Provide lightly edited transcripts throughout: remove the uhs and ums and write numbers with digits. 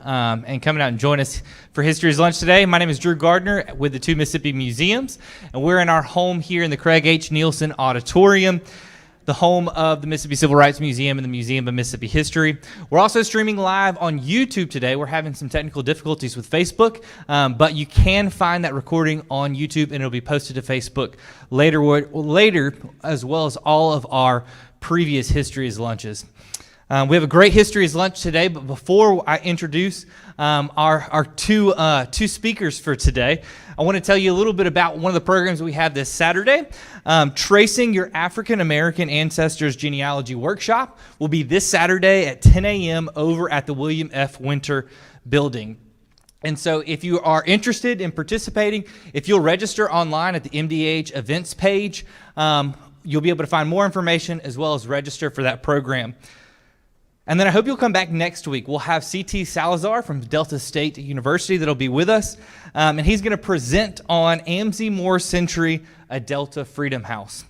and coming out and join us for History's Lunch today. My name is Drew Gardner with the two Mississippi Museums, and we're in our home here in the Craig H. Nielsen Auditorium, the home of the Mississippi Civil Rights Museum and the Museum of Mississippi History. We're also streaming live on YouTube today. We're having some technical difficulties with Facebook, but you can find that recording on YouTube, and it'll be posted to Facebook later, as well as all of our previous History's Lunches. We have a great History's Lunch today, but before I introduce our two speakers for today, I want to tell you a little bit about one of the programs we have this Saturday. Tracing Your African American Ancestors Genealogy Workshop will be this Saturday at 10 a.m. over at the William F. Winter Building. And so if you are interested in participating, if you'll register online at the MDH events page, you'll be able to find more information as well as register for that program. And then I hope you'll come back next week. We'll have C.T. Salazar from Delta State University that'll be with us, and he's going to present on Amzie Moore Century, a Delta Freedom House.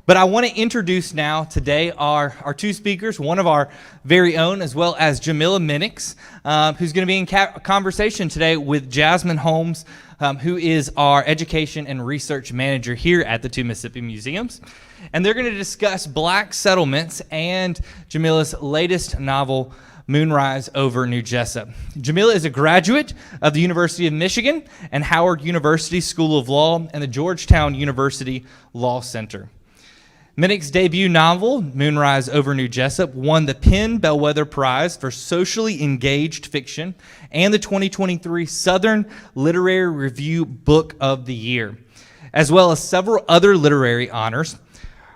But I want to introduce now today our two speakers, one of our very own, as well as Jamila Minnicks, who's going to be in conversation today with Jasmine Holmes, who is our education and research manager here at the two Mississippi Museums. And they're going to discuss black settlements and Jamila's latest novel, Moonrise over New Jessup. Jamila is a graduate of the University of Michigan and Howard University School of Law and the Georgetown University Law Center. Minnick's debut novel, Moonrise over New Jessup, won the Penn Bellwether Prize for Socially Engaged Fiction and the 2023 Southern Literary Review Book of the Year, as well as several other literary honors.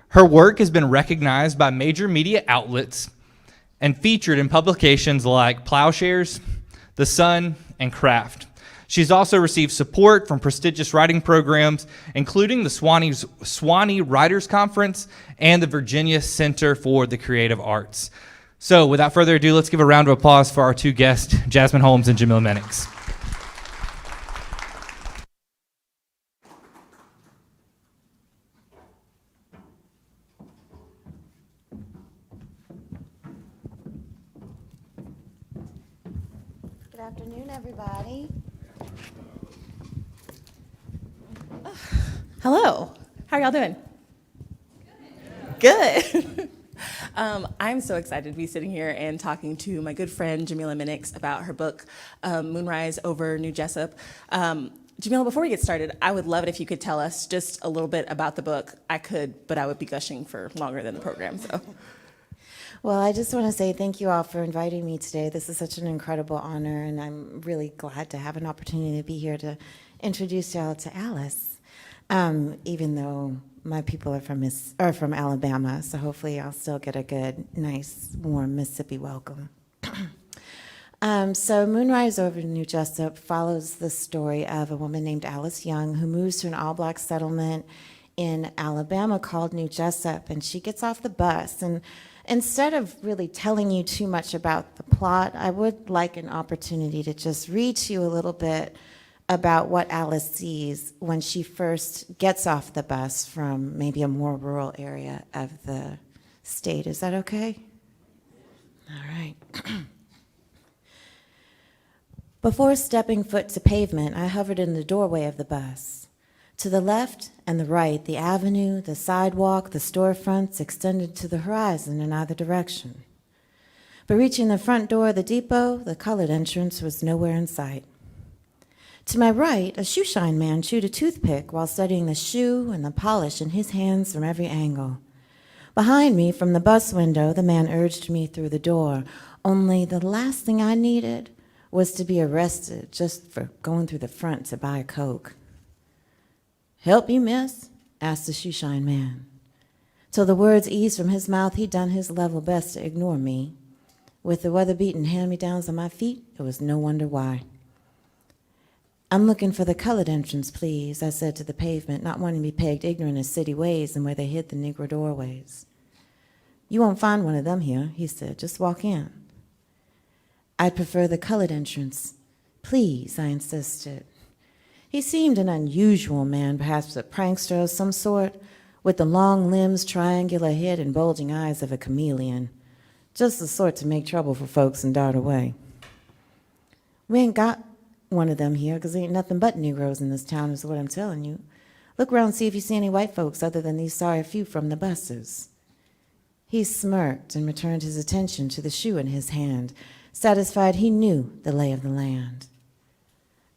Her work has been recognized by major media outlets and featured in publications like Plowshares, The Sun, and Craft. She's also received support from prestigious writing programs, including the Swanee Writers Conference and the Virginia Center for the Creative Arts. So without further ado, let's give a round of applause for our two guests, Jasmine Holmes and Jamila Minnicks. Good afternoon, everybody. Hello. How are y'all doing? Good. I'm so excited to be sitting here and talking to my good friend Jamila Minnicks about her book, Moonrise over New Jessup. Jamila, before we get started, I would love it if you could tell us just a little bit about the book. I could, but I would be gushing for longer than the program. So. Well, I just want to say thank you all for inviting me today. This is such an incredible honor, and I'm really glad to have an opportunity to be here to introduce y'all to Alice. Even though my people are from Alabama, so hopefully I'll still get a good, nice, warm Mississippi welcome. So Moonrise over New Jessup follows the story of a woman named Alice Young who moves to an all-black settlement in Alabama called New Jessup, and she gets off the bus. And instead of really telling you too much about the plot, I would like an opportunity to just read to you a little bit about what Alice sees when she first gets off the bus from maybe a more rural area of the state. Is that okay? All right. Before stepping foot to pavement, I hovered in the doorway of the bus. To the left and the right, the avenue, the sidewalk, the storefronts extended to the horizon in either direction. But reaching the front door of the depot, the colored entrance was nowhere in sight. To my right, a shoeshine man chewed a toothpick while studying the shoe and the polish in his hands from every angle. Behind me, from the bus window, the man urged me through the door, only the last thing I needed was to be arrested just for going through the front to buy a Coke. "Help you, miss?" asked the shoeshine man. Till the words eased from his mouth, he'd done his level best to ignore me. With the weather-beaten hand-me-downs on my feet, it was no wonder why. "I'm looking for the colored entrance, please," I said to the pavement, not wanting to be pegged ignorant of city ways and where they hid the Negro doorways. "You won't find one of them here," he said. "Just walk in." "I'd prefer the colored entrance. Please," I insisted. He seemed an unusual man, perhaps a prankster of some sort, with the long limbs, triangular head, and bulging eyes of a chameleon. Just the sort to make trouble for folks and dart away. We ain't got one of them here, 'cause there ain't nothing but Negroes in this town, is what I'm telling you. Look around and see if you see any white folks other than these sorry few from the buses." He smirked and returned his attention to the shoe in his hand, satisfied he knew the lay of the land.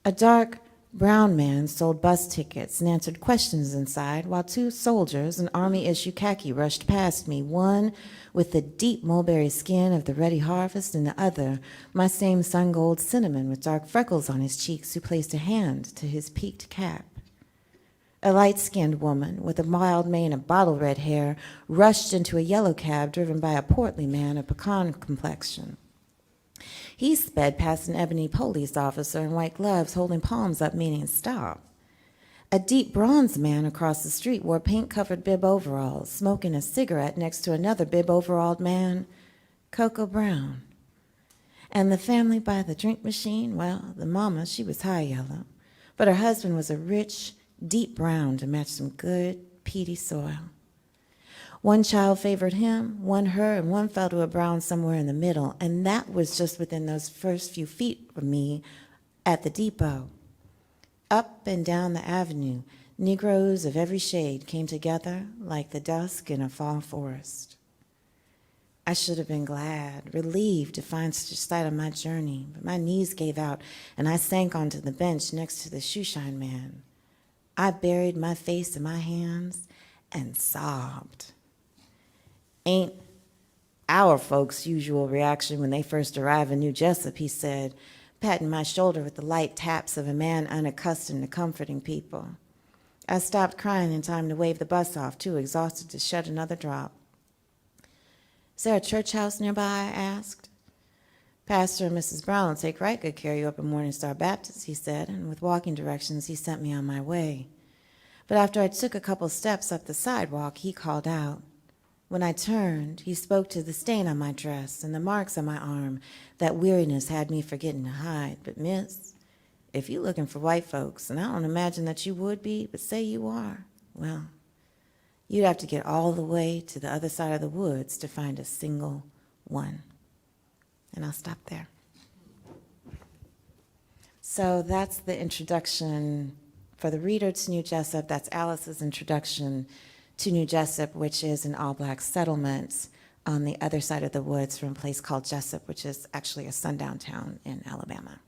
A dark brown man sold bus tickets and answered questions inside, while two soldiers in army-issue khaki rushed past me, one with the deep mulberry skin of the ready harvest, and the other, my same sun-gold cinnamon with dark freckles on his cheeks, who placed a hand to his peaked cap. A light-skinned woman with a mild mane of bottle-red hair rushed into a yellow cab driven by a portly man of pecan complexion. He sped past an ebony police officer in white gloves holding palms up meaning stop. A deep bronze man across the street wore paint-covered bib overalls, smoking a cigarette next to another bib-overalled man, Cocoa Brown. And the family by the drink machine, well, the mama, she was high yellow, but her husband was a rich, deep brown to match some good, peaty soil. One child favored him, one her, and one fell to a brown somewhere in the middle, and that was just within those first few feet of me at the depot. Up and down the avenue, Negroes of every shade came together like the dusk in a fall forest. I should have been glad, relieved to find such a sight on my journey, but my knees gave out, and I sank onto the bench next to the shoeshine man. I buried my face in my hands and sobbed. "Ain't our folks' usual reaction when they first arrive in New Jessup," he said, patting my shoulder with the light taps of a man unaccustomed to comforting people. I stopped crying in time to wave the bus off, too exhausted to shed another drop. "Is there a church house nearby?" I asked. "Pastor and Mrs. Brown will take right good care of you up at Morning Star Baptist," he said, and with walking directions, he sent me on my way. But after I took a couple steps up the sidewalk, he called out. When I turned, he spoke to the stain on my dress and the marks on my arm that weariness had me forgetting to hide. "But, miss, if you're looking for white folks, and I don't imagine that you would be, but say you are, well, you'd have to get all the way to the other side of the woods to find a single one." And I'll stop there. So that's the introduction for the reader to New Jessup. That's Alice's introduction to New Jessup, which is an all-black settlement on the other side of the woods from a place called Jessup, which is actually a sundown town in Alabama.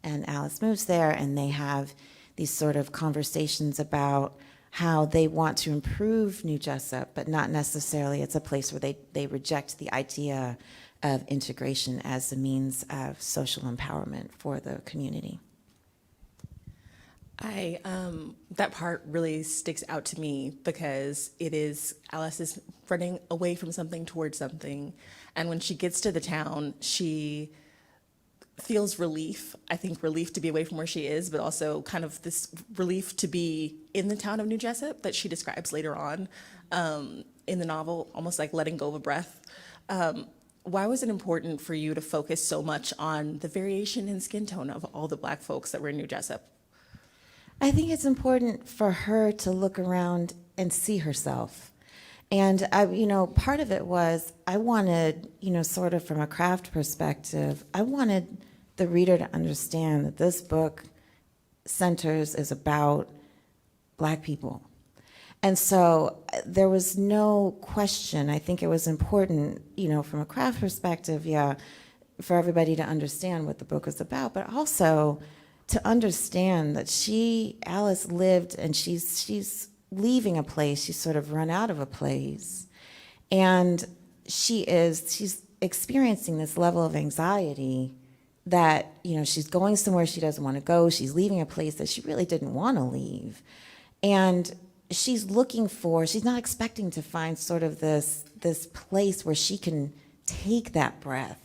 And Alice moves there, and they have these sort of conversations about how they want to improve New Jessup, but not necessarily it's a place where they reject the idea of integration as a means of social empowerment for the community. That part really sticks out to me because it is Alice is running away from something towards something, and when she gets to the town, she feels relief. I think relief to be away from where she is, but also kind of this relief to be in the town of New Jessup that she describes later on in the novel, almost like letting go of a breath. Why was it important for you to focus so much on the variation in skin tone of all the Black folks that were in New Jessup? I think it's important for her to look around and see herself. And part of it was I wanted, sort of from a craft perspective, I wanted the reader to understand that this book is about Black people. And so there was no question. I think it was important, from a craft perspective, for everybody to understand what the book was about, but also to understand that Alice lived, and she's leaving a place, she's sort of run out of a place, and she's experiencing this level of anxiety that, she's going somewhere she doesn't want to go, she's leaving a place that she really didn't want to leave, and she's not expecting to find sort of this place where she can take that breath.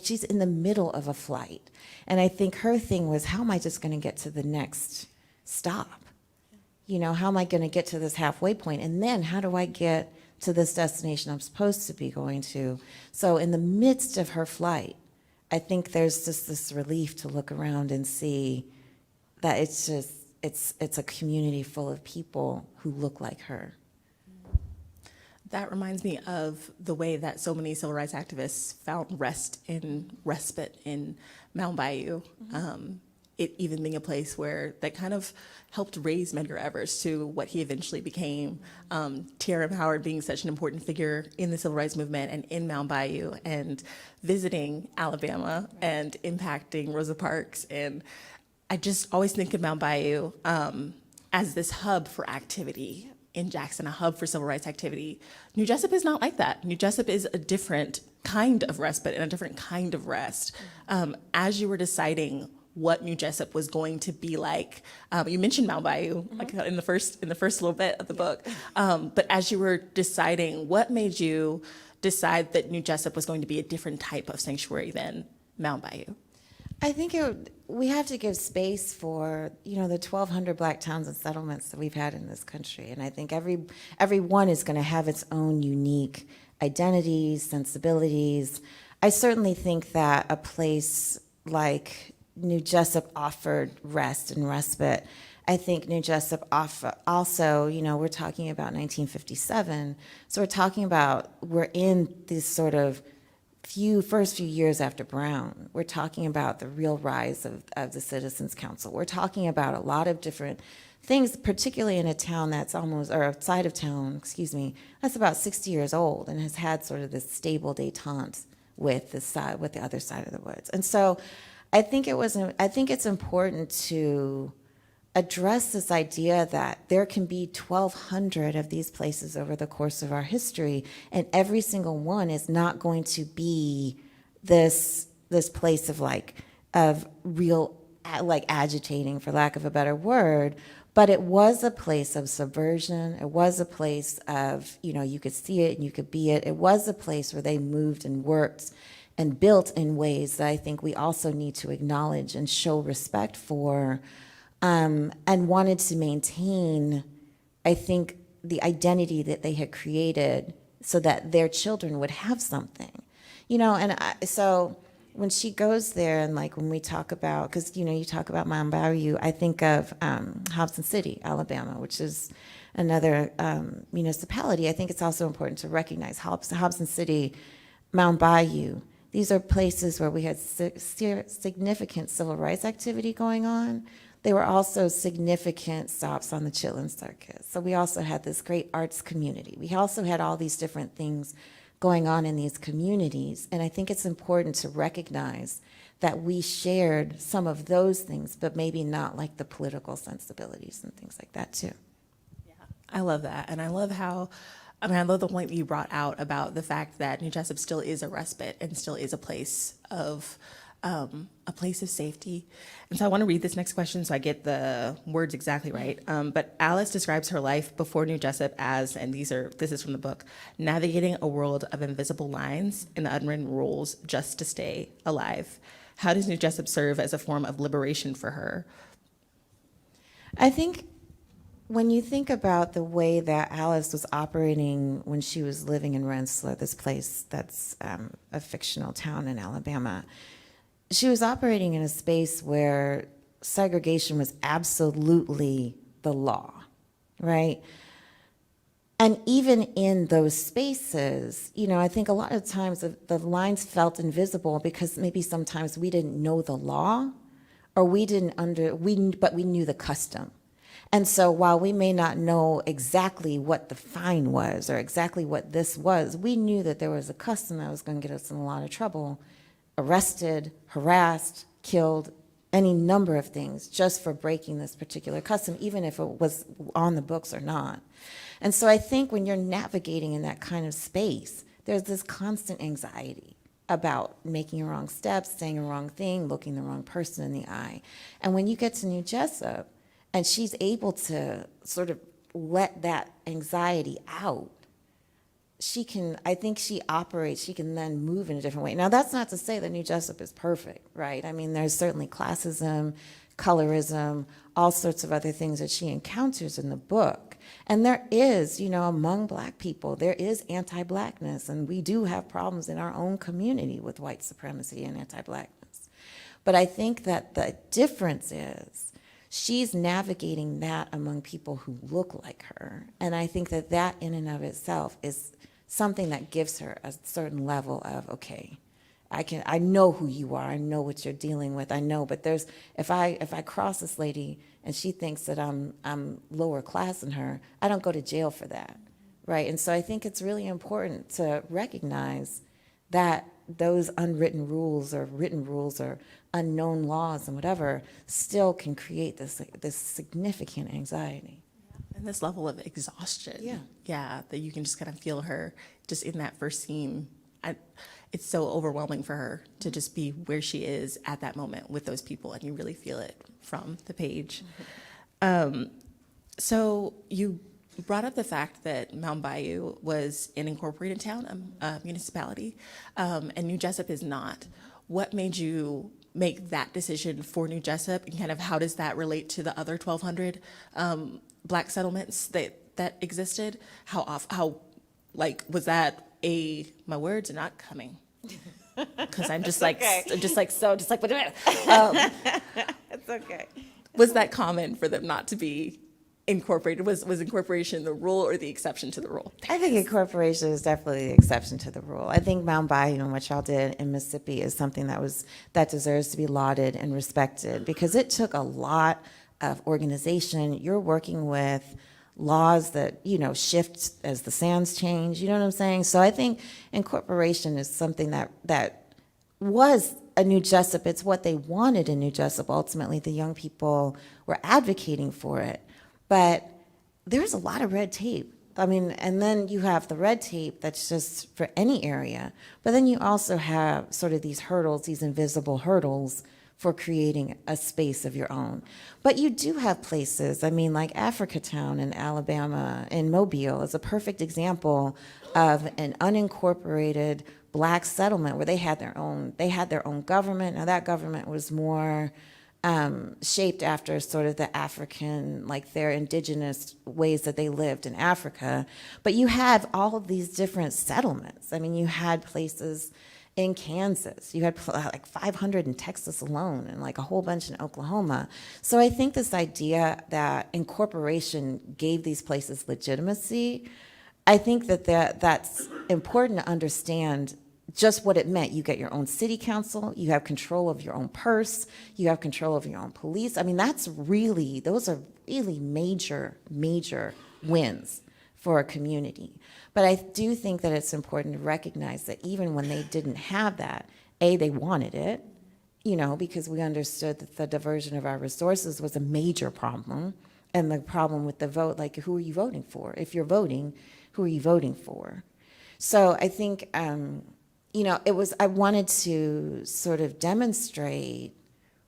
She's in the middle of a flight. And I think her thing was, how am I just going to get to the next stop? How am I going to get to this halfway point? And then how do I get to this destination I'm supposed to be going to? So in the midst of her flight, I think there's just this relief to look around and see that it's a community full of people who look like her. That reminds me of the way that so many civil rights activists found respite in Mound Bayou. It even being a place where that kind of helped raise Medgar Evers to what he eventually became. T.R.M. Howard being such an important figure in the civil rights movement and in Mound Bayou, and visiting Alabama and impacting Rosa Parks. And I just always think of Mound Bayou as this hub for activity in Jackson, a hub for civil rights activity. New Jessup is not like that. New Jessup is a different kind of respite and a different kind of rest. As you were deciding what New Jessup was going to be like, you mentioned Mound Bayou, like in the first little bit of the book. But as you were deciding, what made you decide that New Jessup was going to be a different type of sanctuary than Mound Bayou? I think we have to give space for, the 1,200 Black towns and settlements that we've had in this country. And I think every one is going to have its own unique identities, sensibilities. I certainly think that a place like New Jessup offered rest and respite. I think New Jessup also, we're talking about 1957. So we're in this sort of first few years after Brown. We're talking about the real rise of the Citizens Council. We're talking about a lot of different things, particularly in a town that's or a side of town, that's about 60 years old and has had sort of this stable détente with the other side of the woods. And so I think it's important to address this idea that there can be 1,200 of these places over the course of our history, and every single one is not going to be this place of real agitating, for lack of a better word. But it was a place of subversion. It was a place of, you could see it and you could be it. It was a place where they moved and worked and built in ways that I think we also need to acknowledge and show respect for. And wanted to maintain, I think, the identity that they had created so that their children would have something, so when she goes there and when we talk about, because, you talk about Mound Bayou, I think of Hobson City, Alabama, which is another municipality. I think it's also important to recognize Hobson City, Mound Bayou. These are places where we had significant civil rights activity going on. They were also significant stops on the Chitlin Circuit. So we also had this great arts community. We also had all these different things going on in these communities. And I think it's important to recognize that we shared some of those things, but maybe not the political sensibilities and things like that too. Yeah, I love that. And I love I love the point that you brought out about the fact that New Jessup still is a respite and still is a place of safety. And so I want to read this next question so I get the words exactly right. But Alice describes her life before New Jessup as, and this is from the book, navigating a world of invisible lines and unwritten rules just to stay alive. How does New Jessup serve as a form of liberation for her? I think when you think about the way that Alice was operating when she was living in Rensselaer, this place that's a fictional town in Alabama, she was operating in a space where segregation was absolutely the law, right? And even in those spaces, I think a lot of times the lines felt invisible because maybe sometimes we didn't know the law, or but we knew the custom. And so while we may not know exactly what the fine was or exactly what this was, we knew that there was a custom that was going to get us in a lot of trouble. Arrested, harassed, killed, any number of things just for breaking this particular custom, even if it was on the books or not. And so I think when you're navigating in that kind of space, there's this constant anxiety about making a wrong step, saying a wrong thing, looking the wrong person in the eye. And when you get to New Jessup, and she's able to sort of let that anxiety out, she can then move in a different way. Now, that's not to say that New Jessup is perfect, right? I mean, there's certainly classism, colorism, all sorts of other things that she encounters in the book. And there is, among Black people, there is anti-Blackness, and we do have problems in our own community with white supremacy and anti-Blackness. But I think that the difference is she's navigating that among people who look like her. And I think that that in and of itself is something that gives her a certain level of, okay, I know who you are, I know what you're dealing with, I know, but there's, if I cross this lady and she thinks that I'm lower class than her, I don't go to jail for that, right? And so I think it's really important to recognize that those unwritten rules or written rules or unknown laws and whatever still can create this significant anxiety. And this level of exhaustion. Yeah. Yeah, that you can just kind of feel her just in that first scene. It's so overwhelming for her to just be where she is at that moment with those people, and you really feel it from the page. So you brought up the fact that Mound Bayou was an incorporated town, a municipality, and New Jessup is not. What made you make that decision for New Jessup, and kind of how does that relate to the other 1,200 Black settlements that existed? Was that my words are not coming? Because I'm just like, okay. wait a minute. It's okay. Was that common for them not to be incorporated? Was incorporation the rule or the exception to the rule? I think incorporation is definitely the exception to the rule. I think Mound Bayou and what y'all did in Mississippi is something that deserves to be lauded and respected, because it took a lot of organization. You're working with laws that, shift as the sands change, you know what I'm saying? So I think incorporation is something that was a New Jessup. It's what they wanted in New Jessup. Ultimately, the young people were advocating for it. But there's a lot of red tape. I mean, and then you have the red tape that's just for any area. But then you also have sort of these hurdles, these invisible hurdles for creating a space of your own. But you do have places, I mean, like Africatown in Alabama, in Mobile is a perfect example of an unincorporated Black settlement where they had their own government. Now that government was more shaped after sort of the African, like their indigenous ways that they lived in Africa. But you have all of these different settlements. I mean, you had places in Kansas. You had like 500 in Texas alone and like a whole bunch in Oklahoma. So I think this idea that incorporation gave these places legitimacy, I think that's important to understand just what it meant. You get your own city council, you have control of your own purse, you have control of your own police. I mean, those are really major wins for a community. But I do think that it's important to recognize that even when they didn't have that, they wanted it, because we understood that the diversion of our resources was a major problem. And the problem with the vote, like, who are you voting for? If you're voting, who are you voting for? So I think, I wanted to sort of demonstrate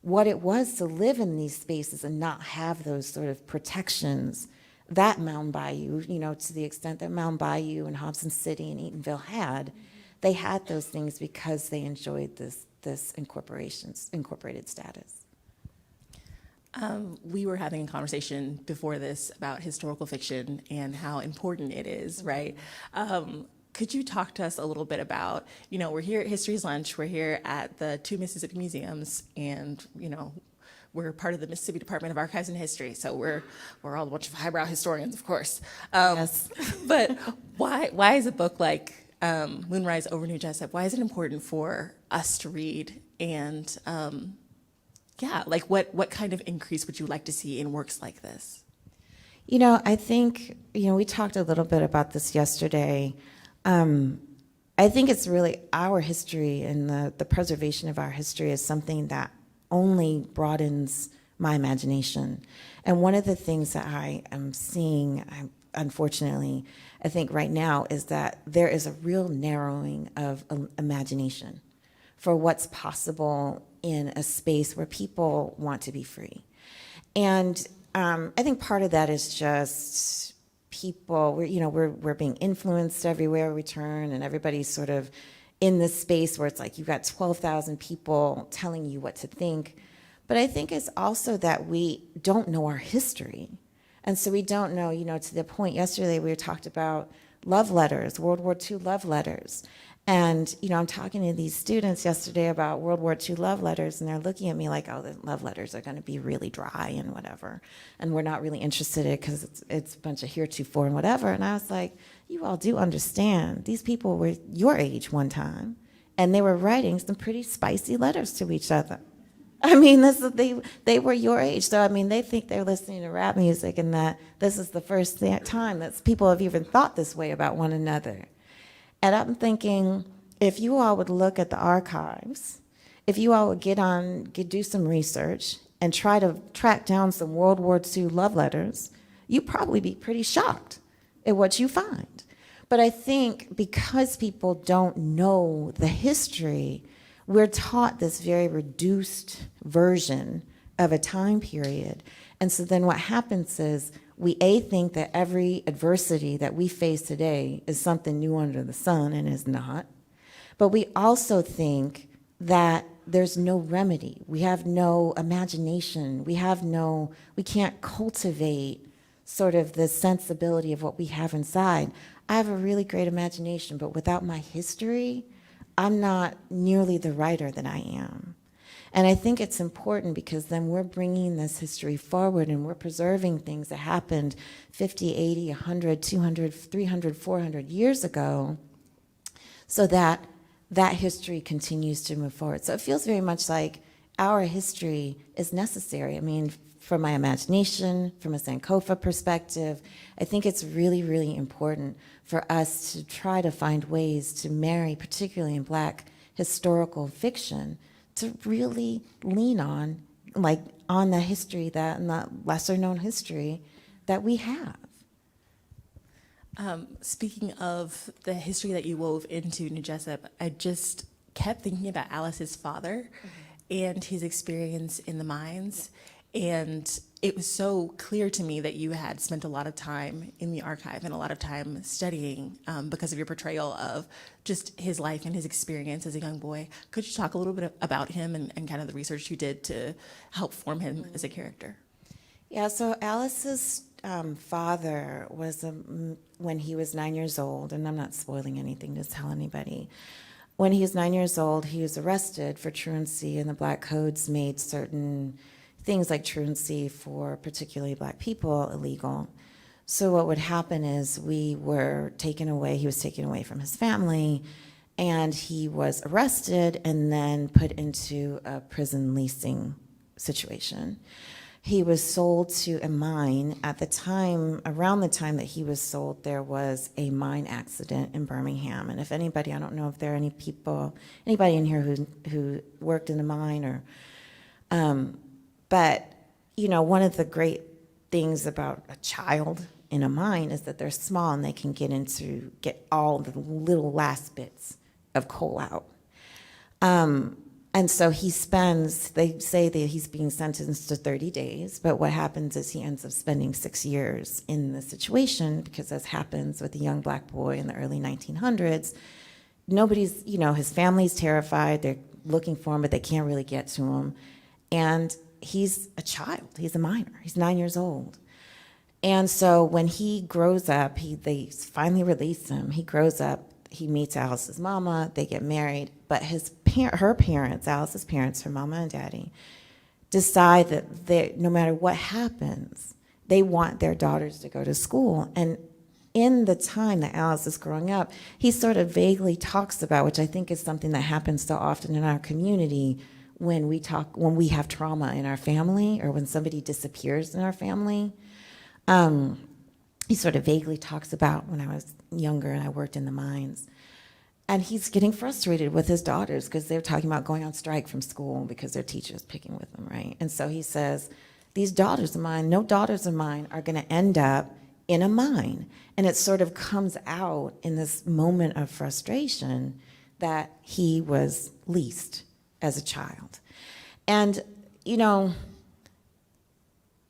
what it was to live in these spaces and not have those sort of protections that Mound Bayou, to the extent that Mound Bayou and Hobson City and Eatonville had. They had those things because they enjoyed this incorporated status. We were having a conversation before this about historical fiction and how important it is, right? Could you talk to us a little bit about, we're here at History's Lunch, we're here at the 2 Mississippi Museums, and, we're part of the Mississippi Department of Archives and History, so we're all a bunch of highbrow historians, of course. Yes. But why is a book like Moonrise over New Jessup, why is it important for us to read? And what kind of increase would you like to see in works like this? I think, we talked a little bit about this yesterday. I think it's really our history, and the preservation of our history is something that only broadens my imagination. And one of the things that I am seeing, unfortunately, I think right now, is that there is a real narrowing of imagination for what's possible in a space where people want to be free. And I think part of that is just people, we're being influenced everywhere we turn, and everybody's sort of in this space where it's like you've got 12,000 people telling you what to think. But I think it's also that we don't know our history. And so we don't know, to the point yesterday we talked about love letters, World War II love letters. And, I'm talking to these students yesterday about World War II love letters, and they're looking at me like, oh, the love letters are going to be really dry and whatever. And we're not really interested in it because it's a bunch of heretofore and whatever. And I was like, you all do understand. These people were your age one time, and they were writing some pretty spicy letters to each other. I mean, they were your age. So, I mean, they think they're listening to rap music and that this is the first time that people have even thought this way about one another. And I'm thinking, if you all would look at the archives, if you all would do some research and try to track down some World War II love letters, you'd probably be pretty shocked at what you find. But I think because people don't know the history, we're taught this very reduced version of a time period. And so then what happens is we think that every adversity that we face today is something new under the sun, and is not. But we also think that there's no remedy. We have no imagination. We can't cultivate sort of the sensibility of what we have inside. I have a really great imagination, but without my history, I'm not nearly the writer that I am. And I think it's important because then we're bringing this history forward and we're preserving things that happened 50, 80, 100, 200, 300, 400 years ago so that that history continues to move forward. So it feels very much like our history is necessary. I mean, from my imagination, from a Sankofa perspective, I think it's really, really important for us to try to find ways to marry, particularly in Black historical fiction, to really lean on, on the history and the lesser known history that we have. Speaking of the history that you wove into New Jessup, I just kept thinking about Alice's father and his experience in the mines. And it was so clear to me that you had spent a lot of time in the archive and a lot of time studying because of your portrayal of just his life and his experience as a young boy. Could you talk a little bit about him and kind of the research you did to help form him as a character? Yeah, so Alice's father was, when he was 9 years old, and I'm not spoiling anything to tell anybody, when he was 9 years old, he was arrested for truancy, and the Black codes made certain things like truancy for particularly Black people illegal. So what would happen is he was taken away from his family, and he was arrested and then put into a prison leasing situation. He was sold to a mine. At the time, around the time that he was sold, there was a mine accident in Birmingham. And if anybody, I don't know if there are anybody in here who worked in a mine or, but, one of the great things about a child in a mine is that they're small and they can get all the little last bits of coal out. And so they say that he's being sentenced to 30 days, but what happens is he ends up spending 6 years in the situation because, as happens with a young Black boy in the early 1900s, his family's terrified, they're looking for him, but they can't really get to him. And he's a child, he's a minor, he's 9 years old. And so when he grows up, they finally release him, he grows up, he meets Alice's mama, they get married, but her parents, Alice's parents, her mama and daddy, decide that no matter what happens, they want their daughters to go to school. And in the time that Alice is growing up, he sort of vaguely talks about, which I think is something that happens so often in our community, when we have trauma in our family or when somebody disappears in our family. He sort of vaguely talks about when I was younger and I worked in the mines. And he's getting frustrated with his daughters because they're talking about going on strike from school because their teacher's picking with them, right? And so he says, these daughters of mine, no daughters of mine are going to end up in a mine. And it sort of comes out in this moment of frustration that he was leased as a child. And,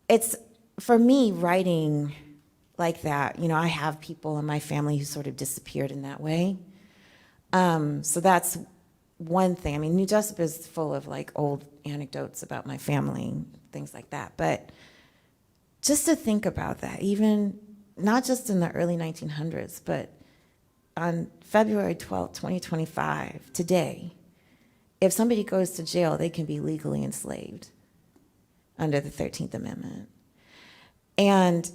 it's, for me, writing like that, I have people in my family who sort of disappeared in that way. So that's one thing. I mean, New Jessup is full of old anecdotes about my family, things like that. But just to think about that, even not just in the early 1900s, but on February 12th, 2025, today, if somebody goes to jail, they can be legally enslaved under the 13th Amendment. And,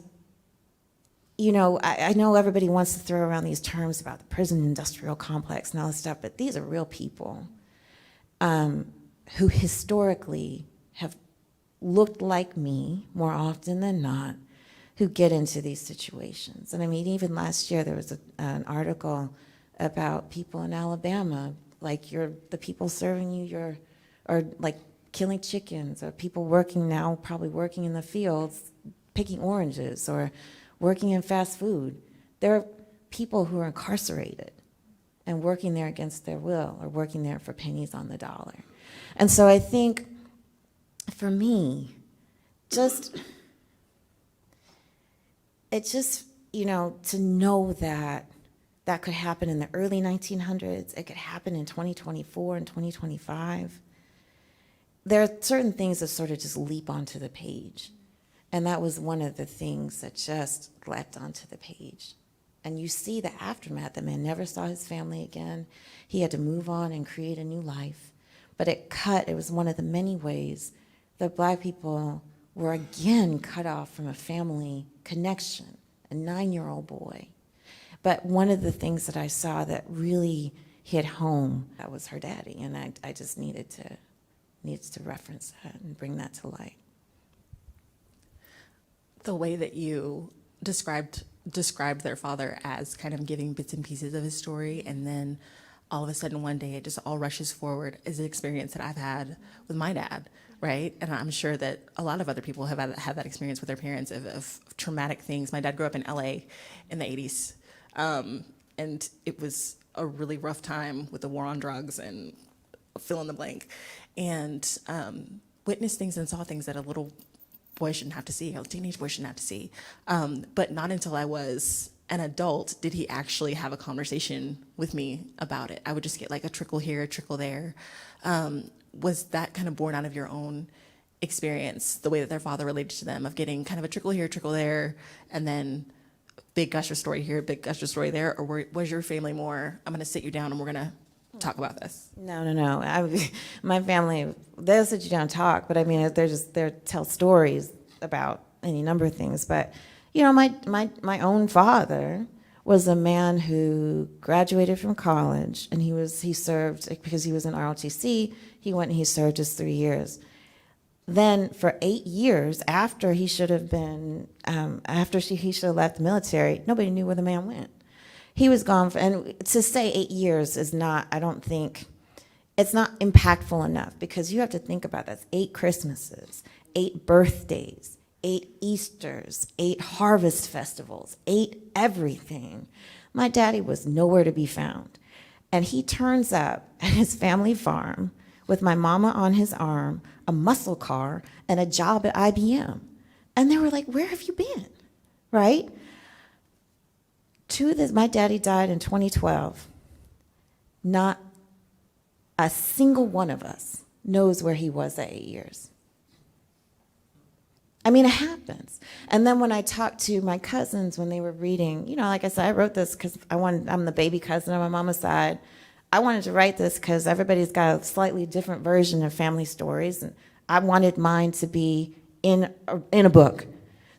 you know, I know everybody wants to throw around these terms about the prison industrial complex and all this stuff, but these are real people who historically have looked like me more often than not, who get into these situations. And I mean, even last year there was an article about people in Alabama, like the people serving you or like killing chickens, or people working now, probably working in the fields, picking oranges, or working in fast food. There are people who are incarcerated and working there against their will, or working there for pennies on the dollar. And so I think, for me, it's just, you know, to know that that could happen in the early 1900s, it could happen in 2024 and 2025. There are certain things that sort of just leap onto the page. And that was one of the things that just leapt onto the page. And you see the aftermath. The man never saw his family again. He had to move on and create a new life. But it was one of the many ways that Black people were again cut off from a family connection, a 9-year-old boy. But one of the things that I saw that really hit home, that was her daddy, and I just needed to reference that and bring that to light. The way that you described their father as kind of giving bits and pieces of his story, and then all of a sudden one day it just all rushes forward, is an experience that I've had with my dad, right? And I'm sure that a lot of other people have had that experience with their parents of traumatic things. My dad grew up in LA in the 80s, and it was a really rough time with the war on drugs and fill in the blank, and witnessed things and saw things that a little boy shouldn't have to see, a teenage boy shouldn't have to see. But not until I was an adult did he actually have a conversation with me about it. I would just get like a trickle here, a trickle there. Was that kind of born out of your own experience, the way that their father related to them, of getting kind of a trickle here, trickle there, and then big gusher story here, big gusher story there? Or was your family more, I'm gonna sit you down and we're gonna talk about this? No. My family, they'll sit you down and talk, but I mean, they're tell stories about any number of things. But, you know, my own father was a man who graduated from college, and he served, because he was in ROTC, he went and he served his 3 years. Then for 8 years, after he should have been, he should have left the military, nobody knew where the man went. He was gone, and to say 8 years is not, I don't think, it's not impactful enough, because you have to think about this. 8 Christmases, 8 birthdays, 8 Easters, 8 harvest festivals, 8 everything. My daddy was nowhere to be found. And he turns up at his family farm with my mama on his arm, a muscle car, and a job at IBM. And they were like, where have you been, right? My daddy died in 2012. Not a single one of us knows where he was at 8 years. I mean, it happens. And then when I talked to my cousins when they were reading, you know, like I said, I wrote this because I'm the baby cousin on my mama's side. I wanted to write this because everybody's got a slightly different version of family stories, and I wanted mine to be in a book.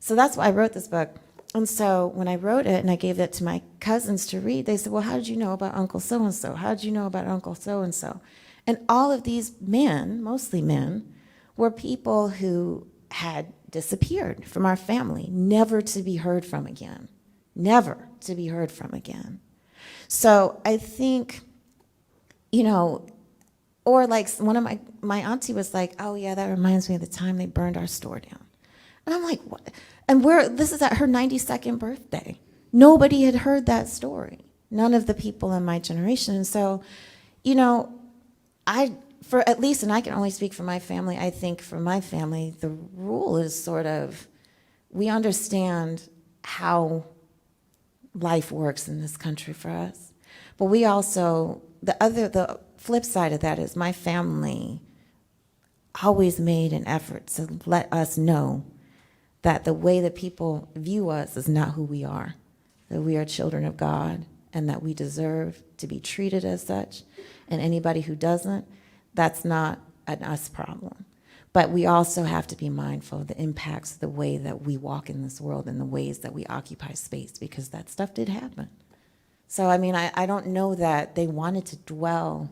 So that's why I wrote this book. And so when I wrote it and I gave it to my cousins to read, they said, well, how did you know about Uncle so-and-so? How did you know about Uncle so-and-so? And all of these men, mostly men, were people who had disappeared from our family, never to be heard from again. Never to be heard from again. So I think, you know, or like one of my auntie was like, oh yeah, that reminds me of the time they burned our store down. And I'm like, what? And this is at her 92nd birthday. Nobody had heard that story. None of the people in my generation. And so, you know, for at least, and I can only speak for my family, I think for my family, the rule is sort of, we understand how life works in this country for us. But we also, the flip side of that is my family always made an effort to let us know that the way that people view us is not who we are, that we are children of God, and that we deserve to be treated as such. And anybody who doesn't, that's not an us problem. But we also have to be mindful of the impacts of the way that we walk in this world and the ways that we occupy space, because that stuff did happen. So, I mean, I don't know that they wanted to dwell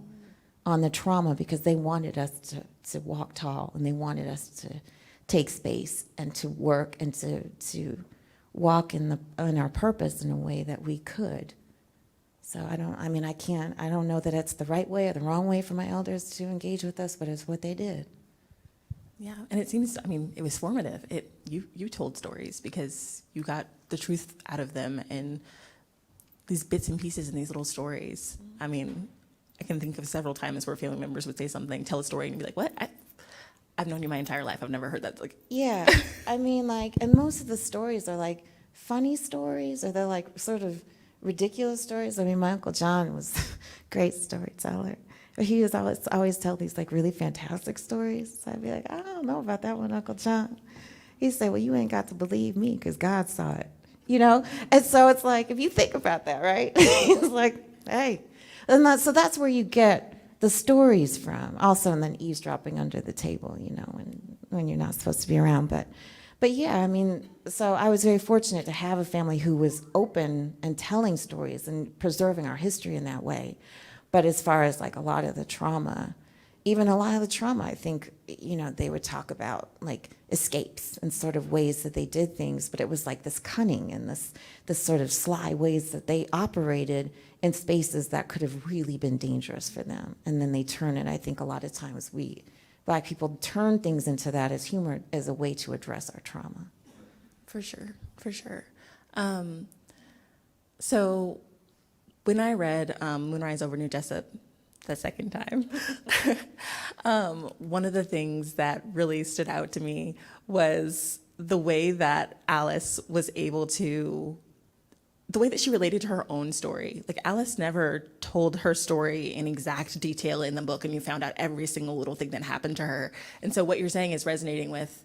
on the trauma, because they wanted us to walk tall, and they wanted us to take space and to work and to walk in our purpose in a way that we could. So I don't know that it's the right way or the wrong way for my elders to engage with us, but it's what they did. Yeah, and it seems, I mean, it was formative. You told stories because you got the truth out of them and these bits and pieces in these little stories. I mean, I can think of several times where family members would say something, tell a story, and be like, what? I've known you my entire life. I've never heard that. Like, yeah, I mean, like, and most of the stories are like funny stories, or they're like sort of ridiculous stories. I mean, my Uncle John was a great storyteller. He was always tell these like really fantastic stories. So I'd be like, I don't know about that one, Uncle John. He'd say, well, you ain't got to believe me because God saw it, you know? And so it's like, if you think about that, right? It's like, hey. And so that's where you get the stories from. Also, and then eavesdropping under the table, you know, when you're not supposed to be around. But yeah, I mean, so I was very fortunate to have a family who was open and telling stories and preserving our history in that way. But as far as like a lot of the trauma, I think, you know, they would talk about like escapes and sort of ways that they did things, but it was like this cunning and this sort of sly ways that they operated in spaces that could have really been dangerous for them. And then they turn it, I think a lot of times Black people turn things into that as humor, as a way to address our trauma. for sure, for sure. So when I read Moonrise over New Jessup the second time, one of the things that really stood out to me was the way that Alice was able to, the way that she related to her own story. Like, Alice never told her story in exact detail in the book, and you found out every single little thing that happened to her. And so what you're saying is resonating with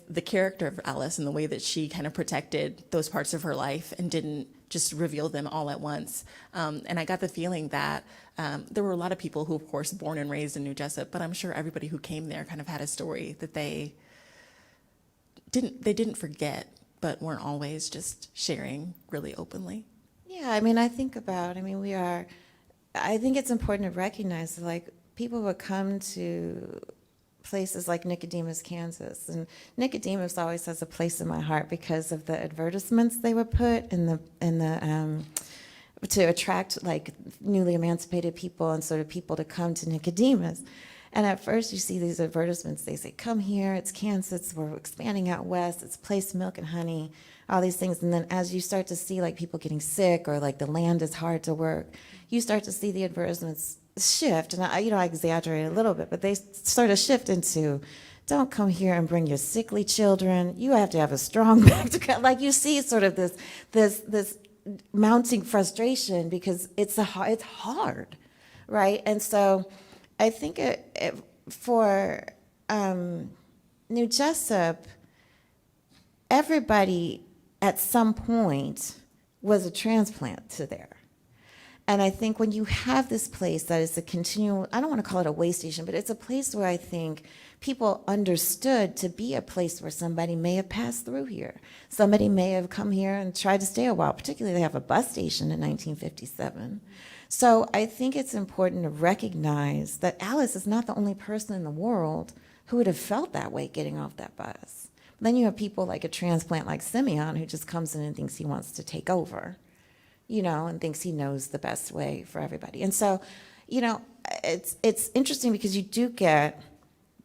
the character of Alice and the way that she kind of protected those parts of her life and didn't just reveal them all at once. And I got the feeling that there were a lot of people who, of course, born and raised in New Jessup, but I'm sure everybody who came there kind of had a story that they didn't forget, but weren't always just sharing really openly. Yeah, I mean, I think it's important to recognize that, like, people would come to places like Nicodemus, Kansas, and Nicodemus always has a place in my heart because of the advertisements they would put in the to attract like newly emancipated people and sort of people to come to Nicodemus. And at first you see these advertisements, they say, come here, it's Kansas, we're expanding out west, it's a place to milk and honey, all these things. And then as you start to see like people getting sick or like the land is hard to work, you start to see the advertisements shift. And I exaggerate a little bit, but they sort of shift into, don't come here and bring your sickly children. You have to have a strong back to come. Like, you see sort of this mounting frustration because it's hard, right? And so I think for New Jessup, everybody at some point was a transplant to there. And I think when you have this place that is a continual, I don't want to call it a way station, but it's a place where I think people understood to be a place where somebody may have passed through here. Somebody may have come here and tried to stay a while, particularly they have a bus station in 1957. So I think it's important to recognize that Alice is not the only person in the world who would have felt that way getting off that bus. Then you have people like a transplant like Simeon who just comes in and thinks he wants to take over, you know, and thinks he knows the best way for everybody. And so, you know, it's interesting because you do get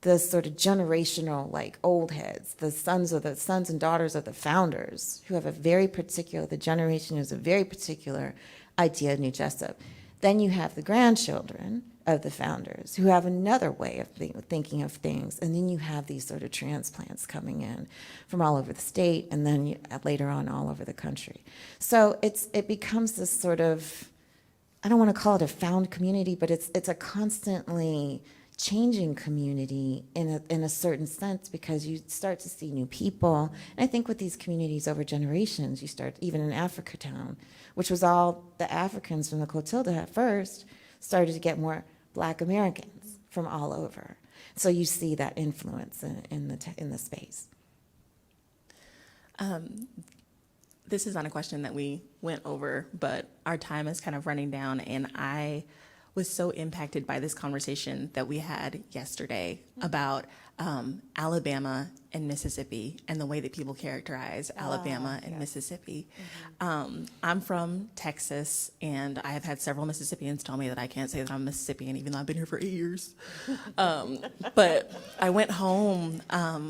the sort of generational, like, old heads, the sons and daughters of the founders who have the generation who has a very particular idea of New Jessup. Then you have the grandchildren of the founders who have another way of thinking of things. And then you have these sort of transplants coming in from all over the state and then later on all over the country. So it becomes this sort of, I don't want to call it a found community, but it's a constantly changing community in a certain sense, because you start to see new people. And I think with these communities over generations, you start, even in Africatown, which was all the Africans from the Clotilda at first, started to get more Black Americans from all over. So you see that influence in the space. This is not a question that we went over, but our time is kind of running down, and I was so impacted by this conversation that we had yesterday about Alabama and Mississippi and the way that people characterize Alabama and Mississippi. I'm from Texas, and I have had several Mississippians tell me that I can't say that I'm Mississippian, even though I've been here for 8 years. But I went home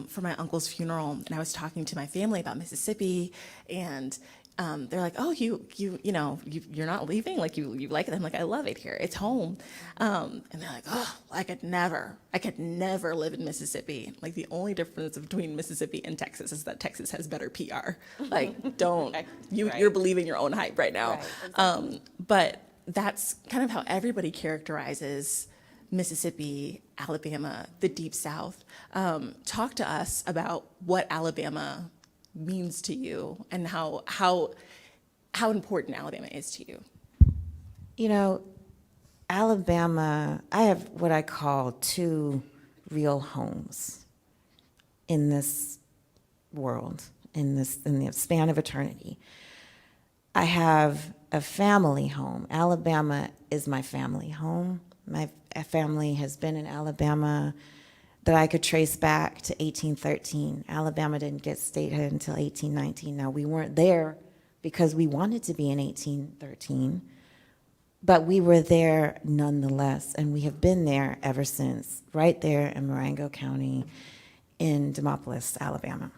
for my uncle's funeral, and I was talking to my family about Mississippi, and they're like, "Oh, you're not leaving? Like you like it?" I'm like, "I love it here. It's home." And they're like, "Oh, I could never live in Mississippi." Like, the only difference between Mississippi and Texas is that Texas has better PR. Like, you're believing your own hype right now. Right, exactly. But that's kind of how everybody characterizes Mississippi, Alabama, the Deep South. Talk to us about what Alabama means to you and how important Alabama is to you. You know, Alabama, I have what I call two real homes in this world, in the span of eternity. I have a family home. Alabama is my family home. My family has been in Alabama that I could trace back to 1813. Alabama didn't get statehood until 1819. Now, we weren't there because we wanted to be in 1813, but we were there nonetheless, and we have been there ever since, right there in Marengo County in Demopolis, Alabama.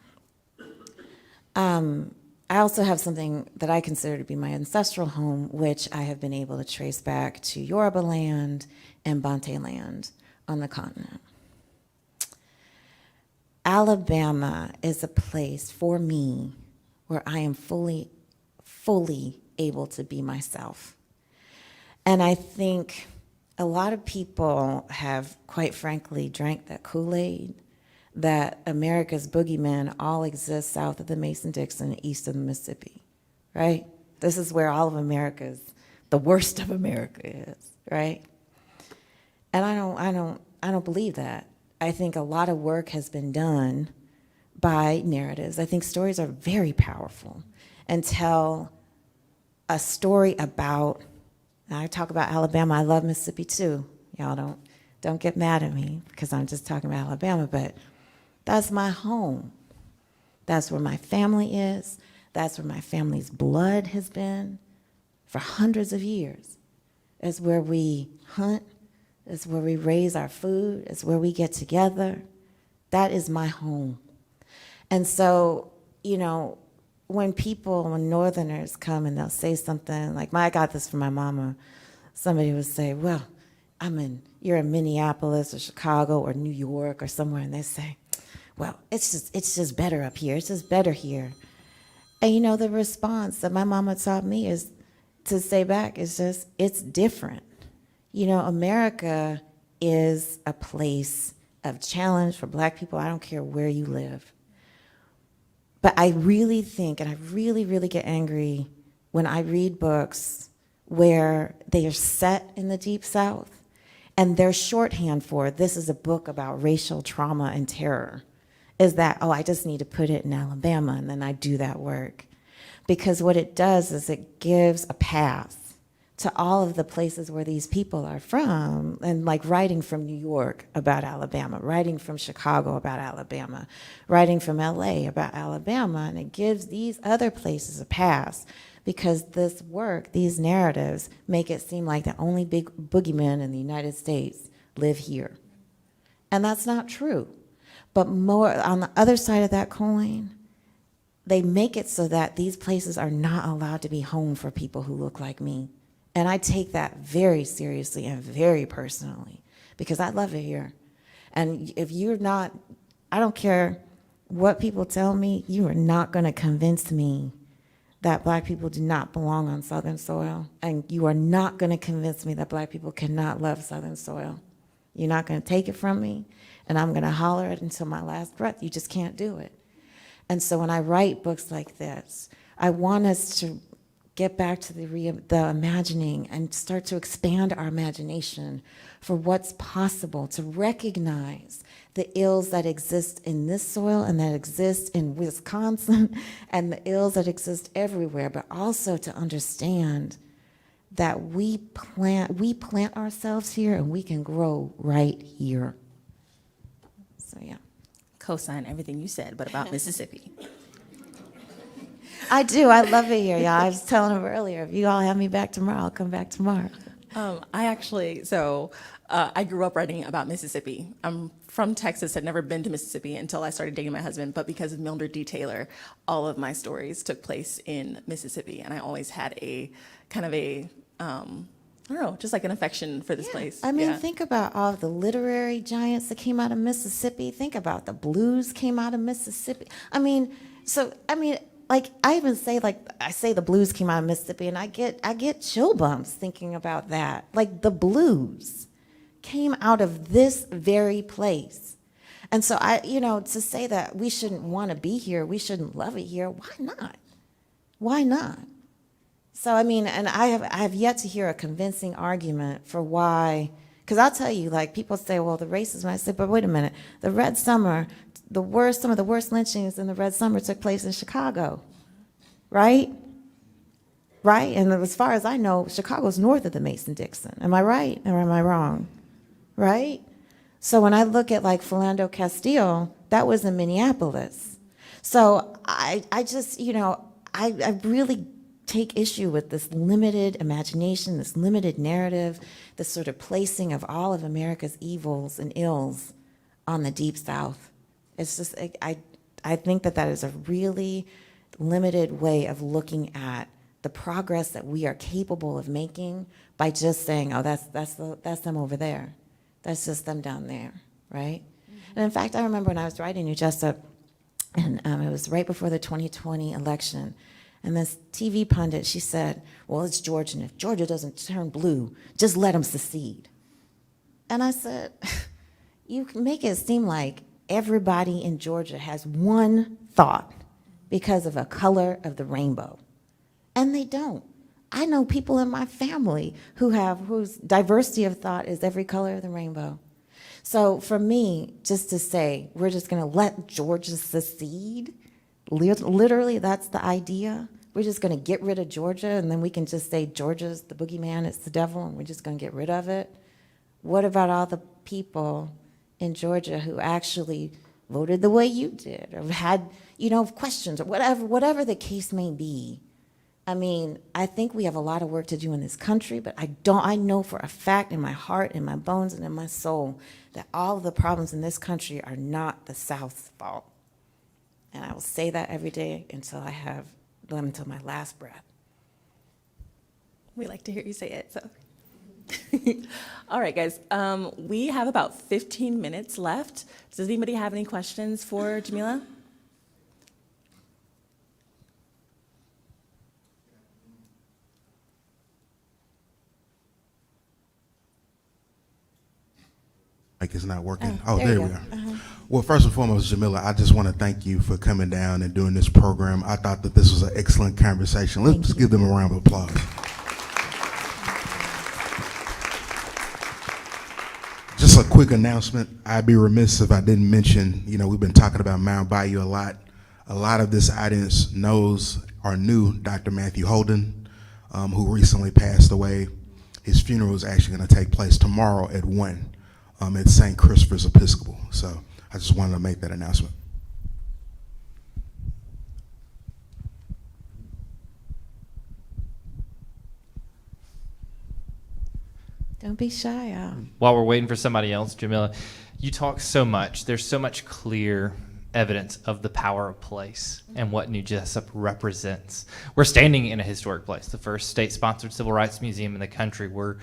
I also have something that I consider to be my ancestral home, which I have been able to trace back to Yoruba land and Bante land on the continent. Alabama is a place for me where I am fully able to be myself. And I think a lot of people have, quite frankly, drank that Kool-Aid that America's boogeymen all exist south of the Mason-Dixon, east of the Mississippi, right? This is where all of America's, the worst of America is, right? And I don't believe that. I think a lot of work has been done by narratives. I think stories are very powerful and tell a story about, and I talk about Alabama, I love Mississippi too. Y'all don't get mad at me because I'm just talking about Alabama, but that's my home. That's where my family is. That's where my family's blood has been for hundreds of years. It's where we hunt. It's where we raise our food. It's where we get together. That is my home. And so, when Northerners come and they'll say something like, I got this from my mama. Somebody would say, well, you're in Minneapolis or Chicago or New York or somewhere, and they say, well, it's just better up here. It's just better here. And the response that my mama taught me is to say back is just, it's different. America is a place of challenge for Black people. I don't care where you live. But I really think, and I really, really get angry when I read books where they are set in the Deep South and their shorthand for this is a book about racial trauma and terror is that, I just need to put it in Alabama, and then I do that work. Because what it does is it gives a path to all of the places where these people are from, and like writing from New York about Alabama, writing from Chicago about Alabama, writing from LA about Alabama, and it gives these other places a pass because this work, these narratives, make it seem like the only big boogeymen in the United States live here. And that's not true. But more on the other side of that coin, they make it so that these places are not allowed to be home for people who look like me. And I take that very seriously and very personally because I love it here. And if you're not, I don't care what people tell me, you are not going to convince me that Black people do not belong on Southern soil. And you are not going to convince me that Black people cannot love Southern soil. You're not going to take it from me, and I'm going to holler it until my last breath. You just can't do it. And so when I write books like this, I want us to get back to the imagining and start to expand our imagination for what's possible, to recognize the ills that exist in this soil and that exist in Wisconsin and the ills that exist everywhere, but also to understand that we plant ourselves here and we can grow right here. So yeah. Co-sign everything you said, but about Mississippi. I do. I love it here, y'all. I was telling him earlier, if you all have me back tomorrow, I'll come back tomorrow. I grew up writing about Mississippi. I'm from Texas, had never been to Mississippi until I started dating my husband, but because of Mildred D. Taylor, all of my stories took place in Mississippi, and I always had a kind of a, I don't know, just like an affection for this place. I mean, think about all of the literary giants that came out of Mississippi. Think about the blues came out of Mississippi. Like I even say, I say the blues came out of Mississippi, and I get chill bumps thinking about that. Like the blues came out of this very place. And so to say that we shouldn't want to be here, we shouldn't love it here, why not? Why not? So, I mean, and I have yet to hear a convincing argument for why, because I'll tell you, like, people say, well, the racism, I say, but wait a minute, the Red Summer, some of the worst lynchings in the Red Summer took place in Chicago, right? Right? And as far as I know, Chicago's north of the Mason-Dixon. Am I right or am I wrong? Right? So when I look at, like, Philando Castile, that was in Minneapolis. So I just, I really take issue with this limited imagination, this limited narrative, this sort of placing of all of America's evils and ills on the Deep South. It's just, I think that is a really limited way of looking at the progress that we are capable of making by just saying, oh, that's them over there. That's just them down there, right? Mm-hmm. And in fact, I remember when I was writing New Jessup, and it was right before the 2020 election, and this TV pundit, she said, well, it's Georgia, and if Georgia doesn't turn blue, just let them secede. And I said, you can make it seem like everybody in Georgia has one thought because of a color of the rainbow. And they don't. I know people in my family whose diversity of thought is every color of the rainbow. So for me, just to say, we're just gonna let Georgia secede, literally that's the idea. We're just gonna get rid of Georgia and then we can just say Georgia's the boogeyman, it's the devil, and we're just gonna get rid of it. What about all the people in Georgia who actually voted the way you did or had, questions or whatever the case may be? I mean, I think we have a lot of work to do in this country, but I know for a fact in my heart, in my bones, and in my soul that all of the problems in this country are not the South's fault. And I will say that every day until my last breath. We like to hear you say it, so. All right, guys, we have about 15 minutes left. Does anybody have any questions for Jamila? Mic is not working. There we you are. go. Well, first and foremost, Jamila, I just want to thank you for coming down and doing this program. I thought that this was an excellent conversation. Let's give them a round of applause. Just a quick announcement. I'd be remiss if I didn't mention, we've been talking about Mount Bayou a lot. A lot of this audience knows or knew Dr. Matthew Holden, who recently passed away. His funeral is actually going to take place tomorrow at 1. At St. Christopher's Episcopal. So I just wanted to make that announcement. Don't be shy, Al. While we're waiting for somebody else, Jamila, you talk so much. There's so much clear evidence of the power of place and what New Jessup represents. We're standing in a historic place, the first state-sponsored civil rights museum in the country. We're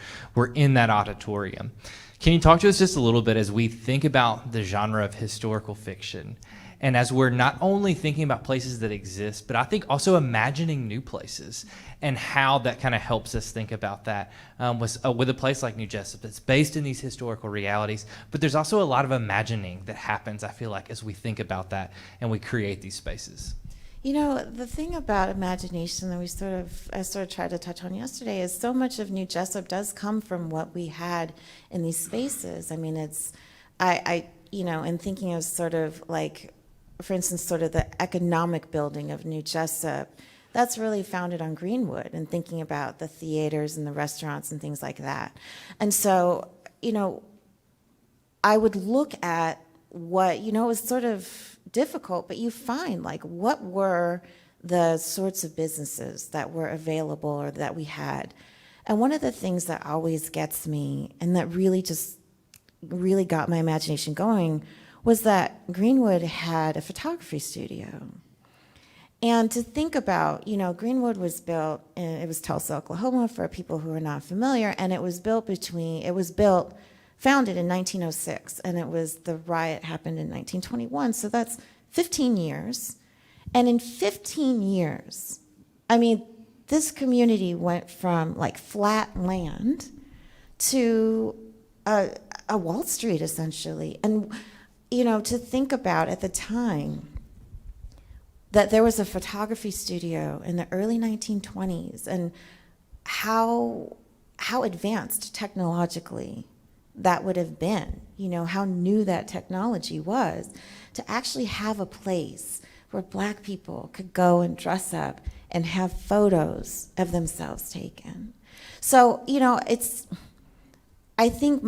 in that auditorium. Can you talk to us just a little bit as we think about the genre of historical fiction And as we're not only thinking about places that exist, but I think also imagining new places and how that kind of helps us think about that with a place like New Jessup that's based in these historical realities. But there's also a lot of imagining that happens, I feel like, as we think about that and we create these spaces. You know, the thing about imagination that I sort of tried to touch on yesterday is so much of New Jessup does come from what we had in these spaces. I mean, in thinking of sort of like, for instance, sort of the economic building of New Jessup, that's really founded on Greenwood and thinking about the theaters and the restaurants and things like that. And so, I would look at what, it was sort of difficult, but you find like what were the sorts of businesses that were available or that we had. And one of the things that always gets me and that really got my imagination going was that Greenwood had a photography studio. And to think about, Greenwood was built, it was Tulsa, Oklahoma, for people who are not familiar, and it was founded in 1906, and the riot happened in 1921, so that's 15 years. And in 15 years, this community went from like flat land to a Wall Street, essentially. And, to think about at the time that there was a photography studio in the early 1920s and how advanced technologically that would have been, how new that technology was, to actually have a place where Black people could go and dress up and have photos of themselves taken. So, I think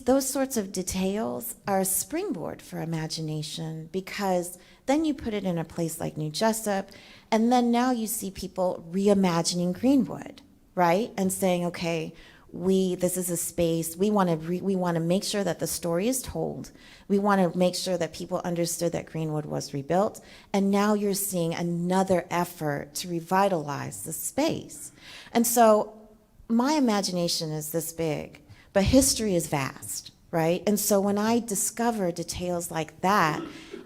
those sorts of details are a springboard for imagination, because then you put it in a place like New Jessup, and then now you see people reimagining Greenwood, right? And saying, okay, this is a space, we want to make sure that the story is told. We want to make sure that people understood that Greenwood was rebuilt. And now you're seeing another effort to revitalize the space. And so my imagination is this big, but history is vast, right? And so when I discover details like that,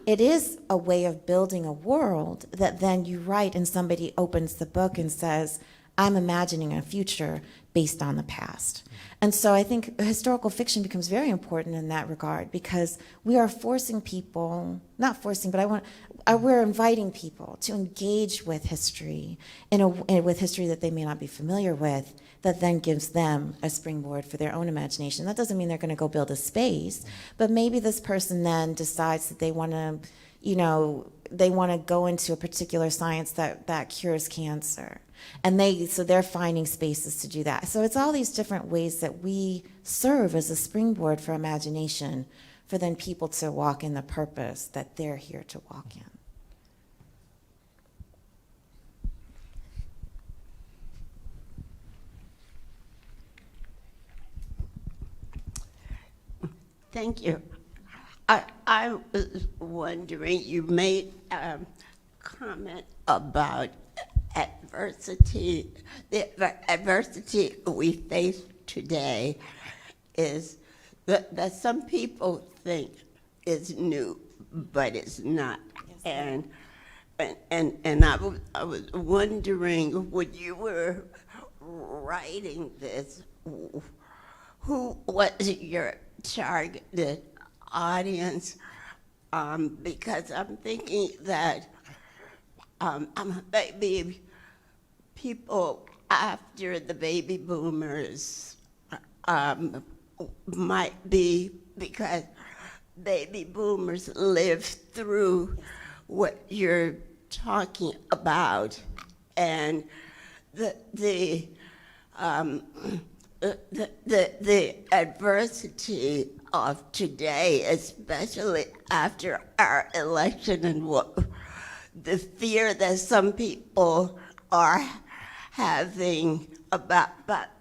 it is a way of building a world that then you write and somebody opens the book and says, I'm imagining a future based on the past. And so I think historical fiction becomes very important in that regard, because we are forcing people, not forcing, but we're inviting people to engage with history with history that they may not be familiar with, that then gives them a springboard for their own imagination. That doesn't mean they're going to go build a space, but maybe this person then decides that they want to go into a particular science that cures cancer. And so they're finding spaces to do that. So it's all these different ways that we serve as a springboard for imagination, for then people to walk in the purpose that they're here to walk in. Thank you. I was wondering, you made a comment about adversity. The adversity we face today is that some people think is new, but it's not. Yes. And I was wondering, when you were writing this, who was your targeted audience? Because I'm thinking that maybe people after the baby boomers might be, because baby boomers lived through what you're talking about, and the adversity of today, especially after our election, and what the fear that some people are having about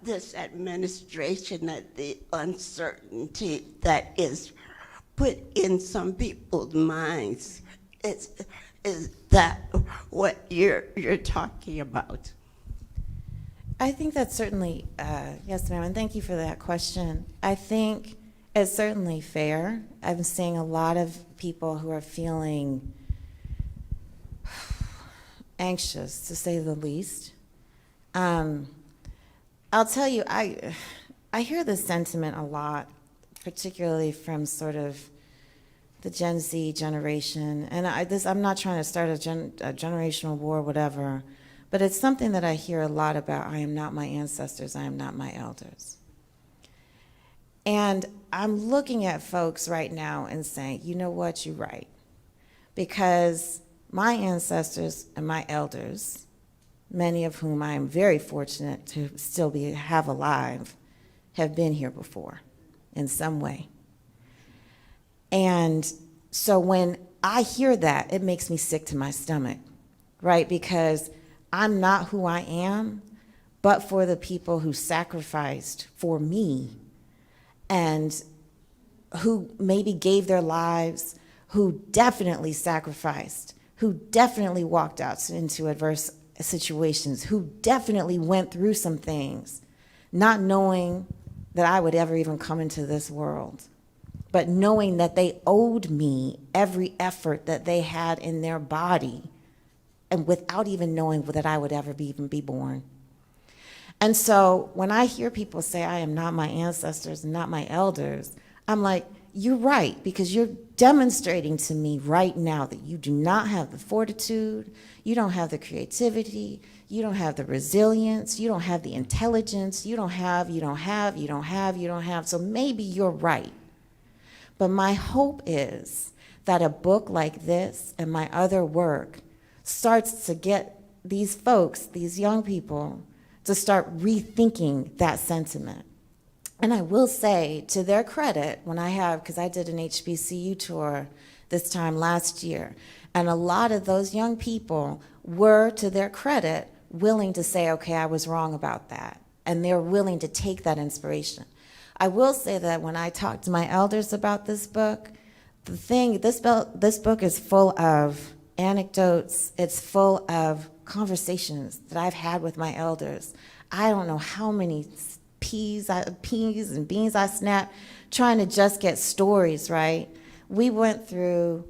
this administration, that the uncertainty that is put in some people's minds. Is that what you're talking about? I think that's certainly, yes, ma'am, and thank you for that question. I think It's certainly fair. I'm seeing a lot of people who are feeling anxious, to say the least. I'll tell you, I hear this sentiment a lot, particularly from sort of the Gen Z generation. And I'm not trying to start a generational war, whatever, but it's something that I hear a lot about. I am not my ancestors. I am not my elders. And I'm looking at folks right now and saying, you know what, you're right. Because my ancestors and my elders, many of whom I am very fortunate to still have alive, have been here before in some way. And so when I hear that, it makes me sick to my stomach, right? Because I'm not who I am, but for the people who sacrificed for me and who maybe gave their lives, who definitely sacrificed, who definitely walked out into adverse situations, who definitely went through some things, not knowing that I would ever even come into this world, but knowing that they owed me every effort that they had in their body, and without even knowing that I would ever even be born. And so when I hear people say, I am not my ancestors and not my elders, I'm like, you're right, because you're demonstrating to me right now that you do not have the fortitude, you don't have the creativity, you don't have the resilience, you don't have the intelligence, you don't have. So maybe you're right. But my hope is that a book like this and my other work starts to get these folks, these young people, to start rethinking that sentiment. And I will say, to their credit, because I did an HBCU tour this time last year, and a lot of those young people were, to their credit, willing to say, okay, I was wrong about that. And they're willing to take that inspiration. I will say that when I talked to my elders about this book, this book is full of anecdotes, it's full of conversations that I've had with my elders. I don't know how many peas and beans I snapped trying to just get stories, right? I went through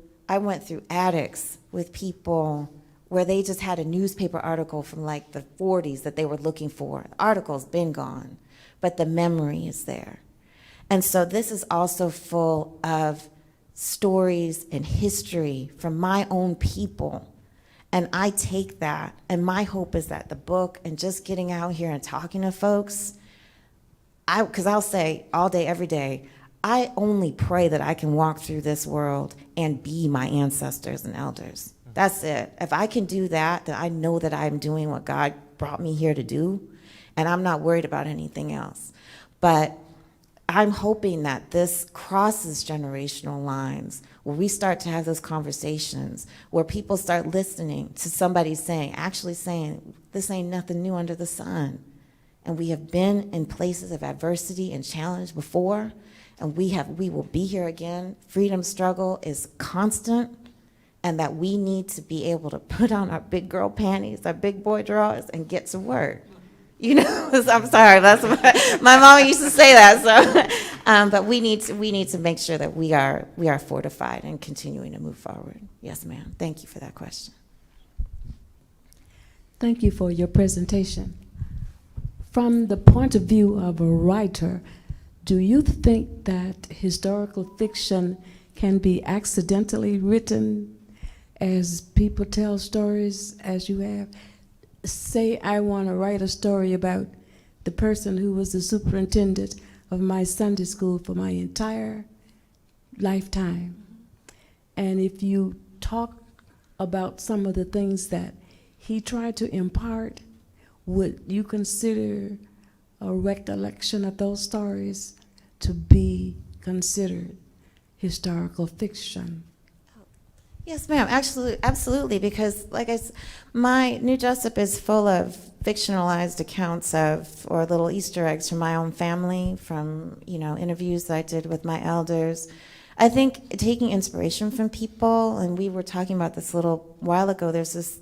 attics with people where they just had a newspaper article from like the 40s that they were looking for. The article's been gone, but the memory is there. And so this is also full of stories and history from my own people. And I take that, and my hope is that the book and just getting out here and talking to folks, because I'll say all day, every day, I only pray that I can walk through this world and be my ancestors and elders. That's it. If I can do that, then I know that I'm doing what God brought me here to do, and I'm not worried about anything else. But I'm hoping that this crosses generational lines, where we start to have those conversations, where people start listening to somebody actually saying, this ain't nothing new under the sun. And we have been in places of adversity and challenge before, and we will be here again. Freedom struggle is constant, and that we need to be able to put on our big girl panties, our big boy drawers, and get to work. You know, I'm sorry, that's my mom used to say that. So, but we need to make sure that we are fortified and continuing to move forward. Yes, ma'am. Thank you for that question. Thank you for your presentation. From the point of view of a writer, do you think that historical fiction can be accidentally written as people tell stories as you have? Say I want to write a story about the person who was the superintendent of my Sunday school for my entire lifetime. And if you talk about some of the things that he tried to impart, would you consider a recollection of those stories to be considered historical fiction? Yes, ma'am. Actually, absolutely. Because, like I said, my new Jessup is full of fictionalized accounts of, or little Easter eggs from my own family, from interviews that I did with my elders. I think taking inspiration from people, and we were talking about this a little while ago. There's this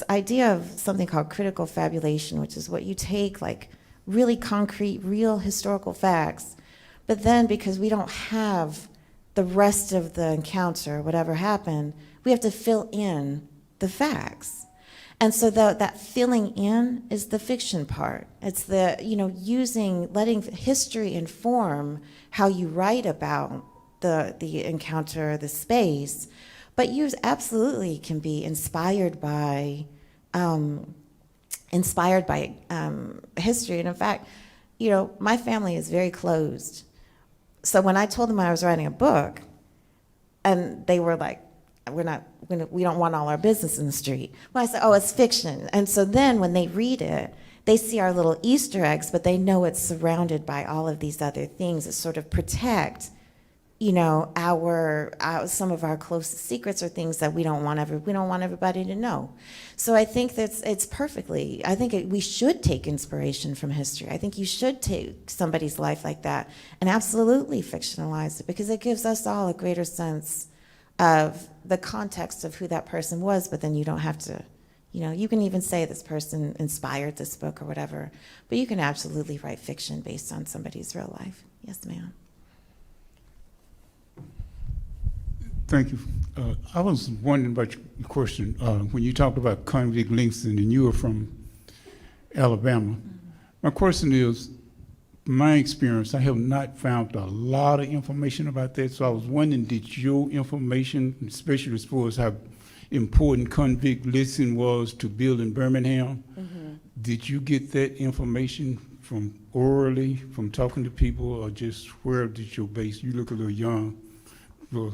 idea of something called critical fabulation, which is what you take like really concrete, real historical facts. But then because we don't have the rest of the encounter, whatever happened, we have to fill in the facts. And so that filling in is the fiction part. It's the, letting history inform how you write about the encounter, the space. But you absolutely can be inspired by history. And in fact, my family is very closed. So when I told them I was writing a book, and they were like, we don't want all our business in the street. Well, I said, oh, it's fiction. And so then when they read it, they see our little Easter eggs, but they know it's surrounded by all of these other things that sort of protect, our some of our closest secrets or things that we don't want everybody to know. So I think we should take inspiration from history. I think you should take somebody's life like that and absolutely fictionalize it, because it gives us all a greater sense of the context of who that person was. But then you don't have to, you can even say this person inspired this book or whatever, but you can absolutely write fiction based on somebody's real life. Yes, ma'am. Thank you. I was wondering about your question. When you talked about convict links and you were from Alabama, my question is, my experience, I have not found a lot of information about that. So I was wondering, did your information, especially as far as how important convict listing was to build in Birmingham, did you get that information from orally, from talking to people, or just where did your base? You look a little young for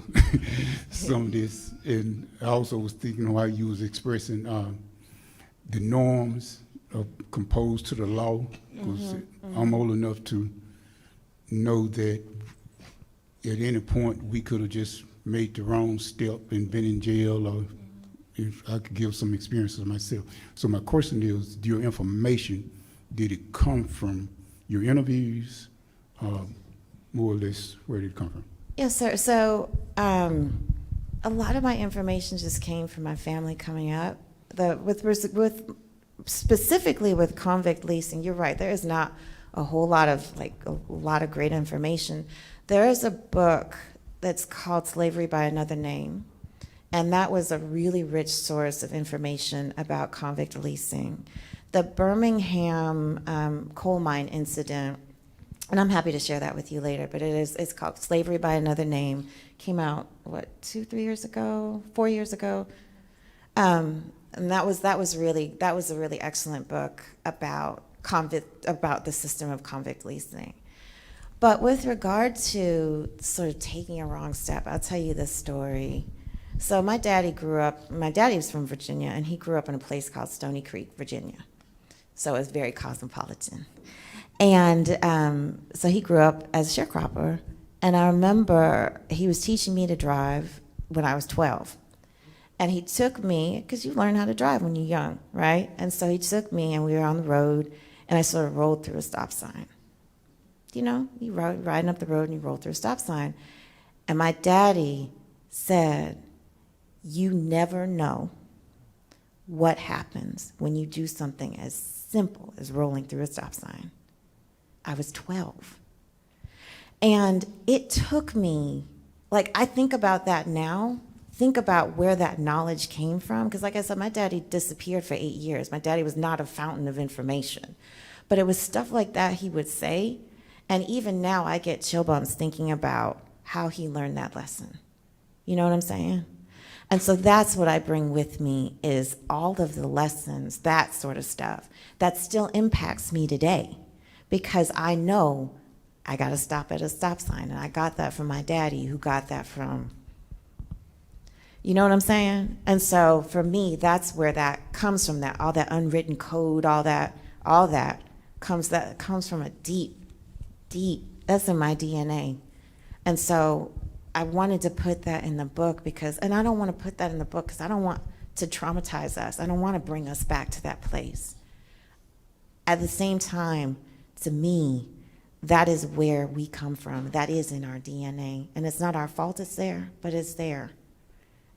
some of this. And I also was thinking how you was expressing the norms composed to the law. I'm old enough to know that at any point we could have just made the wrong step and been in jail, or if I could give some experiences myself. So my question is, your information, did it come from your interviews? More or less, where did it come from? Yes, sir. So a lot of my information just came from my family coming up. Specifically with convict leasing, you're right. There is not a whole lot of great information. There is a book that's called Slavery by Another Name, and that was a really rich source of information about convict leasing. The Birmingham coal mine incident, and I'm happy to share that with you later, but it's called Slavery by Another Name. Came out, 4 years ago? And that was a really excellent book about the system of convict leasing. But with regard to sort of taking a wrong step, I'll tell you this story. So my daddy was from Virginia, and he grew up in a place called Stony Creek, Virginia. So it's very cosmopolitan. And so he grew up as a sharecropper, and I remember he was teaching me to drive when I was 12. And he took me, because you learn how to drive when you're young, right? And so he took me, and we were on the road, and I sort of rolled through a stop sign. You riding up the road, and you roll through a stop sign. And my daddy said, you never know what happens when you do something as simple as rolling through a stop sign. I was 12. And it took me, I think about that now, think about where that knowledge came from. Because like I said, my daddy disappeared for 8 years. My daddy was not a fountain of information. But it was stuff like that he would say. And even now I get chill bumps thinking about how he learned that lesson. You know what I'm saying? And so that's what I bring with me, is all of the lessons, that sort of stuff, that still impacts me today. Because I know I got to stop at a stop sign. And I got that from my daddy, who got that from, you know what I'm saying? And so for me, that's where that comes from, that all that unwritten code, all that comes from a deep, that's in my DNA. And so I wanted to put that in the book and I don't want to put that in the book because I don't want to traumatize us. I don't want to bring us back to that place. At the same time, to me, that is where we come from. That is in our DNA. And it's not our fault it's there, but it's there.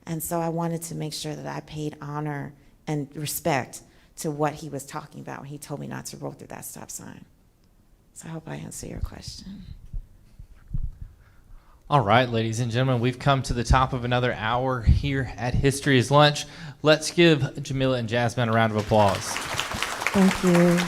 And so I wanted to make sure that I paid honor and respect to what he was talking about when he told me not to roll through that stop sign. So I hope I answer your question. All right, ladies and gentlemen, we've come to the top of another hour here at History is Lunch. Let's give Jamila and Jasmine a round of applause. Thank you.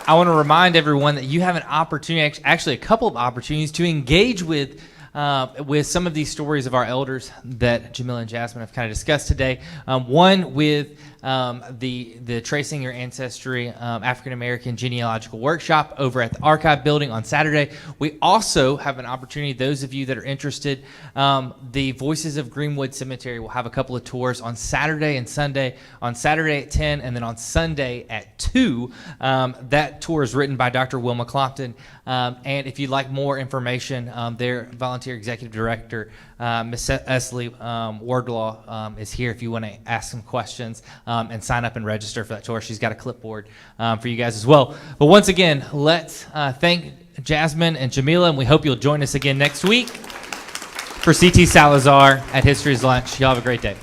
I want to remind everyone that you have an opportunity, actually a couple of opportunities, to engage with some of these stories of our elders that Jamila and Jasmine have kind of discussed today. One with the Tracing Your Ancestry African American Genealogical Workshop over at the Archive Building on Saturday. We also have an opportunity, those of you that are interested, the Voices of Greenwood Cemetery will have a couple of tours on Saturday and Sunday. On Saturday at 10 and then on Sunday at 2. That tour is written by Dr. Wilma Clopton. And if you'd like more information, their volunteer executive director, Ms. Esley Wardlaw, is here if you want to ask some questions and sign up and register for that tour. She's got a clipboard for you guys as well. But once again, let's thank Jasmine and Jamila, and we hope you'll join us again next week for CT Salazar at History's Lunch. Y'all have a great day.